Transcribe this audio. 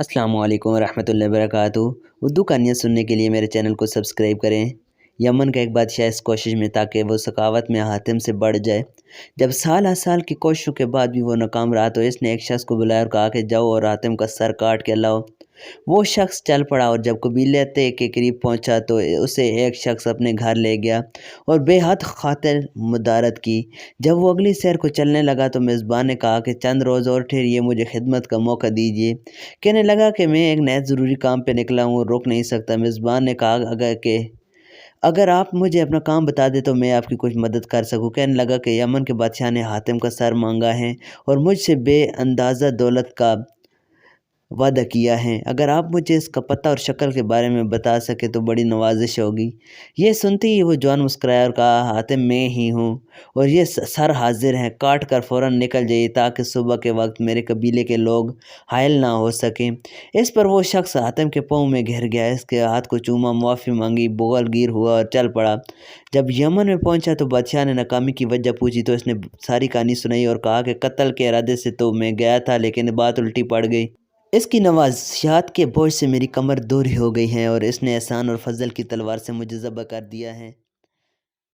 السلام علیکم ورحمۃ اللہ وبرکاتہ۔ اردو کہانیاں سننے کے لیے میرے چینل کو سبسکرائب کریں۔ یمن کا ایک بادشاہ اس کوشش میں تھا کہ وہ سخاوت میں حاتم سے بڑھ جائے۔ جب سال ہر سال کی کوششوں کے بعد بھی وہ ناکام رہا تو اس نے ایک شخص کو بلایا اور کہا کہ جاؤ اور حاتم کا سر کاٹ کے لاؤ۔ وہ شخص چل پڑا اور جب قبیلے کے قریب پہنچا تو اسے ایک شخص اپنے گھر لے گیا اور بے حد خاطر مدارت کی۔ جب وہ اگلی سیر کو چلنے لگا تو میزبان نے کہا کہ چند روز اور ٹھہریے، مجھے خدمت کا موقع دیجیے۔ کہنے لگا کہ میں ایک نہایت ضروری کام پہ نکلا ہوں، رک نہیں سکتا۔ میزبان نے کہا اگر آپ مجھے اپنا کام بتا دیں تو میں آپ کی کچھ مدد کر سکوں۔ کہنے لگا کہ یمن کے بادشاہ نے حاتم کا سر مانگا ہے اور مجھ سے بے اندازہ دولت کا وعدہ کیا ہے۔ اگر آپ مجھے اس کا پتہ اور شکل کے بارے میں بتا سکے تو بڑی نوازش ہوگی۔ یہ سنتے ہی وہ جوان مسکرایا اور کہا حاتم میں ہی ہوں اور یہ سر حاضر ہے، کاٹ کر فوراً نکل جائیے تاکہ صبح کے وقت میرے قبیلے کے لوگ حائل نہ ہو سکیں۔ اس پر وہ شخص حاتم کے پاؤں میں گر گیا، اس کے ہاتھ کو چوما، معافی مانگی، بغل گیر ہوا اور چل پڑا۔ جب یمن میں پہنچا تو بادشاہ نے ناکامی کی وجہ پوچھی تو اس نے ساری کہانی سنائی اور کہا کہ قتل کے ارادے سے تو میں گیا تھا لیکن بات الٹی پڑ گئی۔ اس کی نوازشات کے بوجھ سے میری کمر دوری ہو گئی ہے اور اس نے احسان اور فضل کی تلوار سے مجھے ذبح کر دیا ہے۔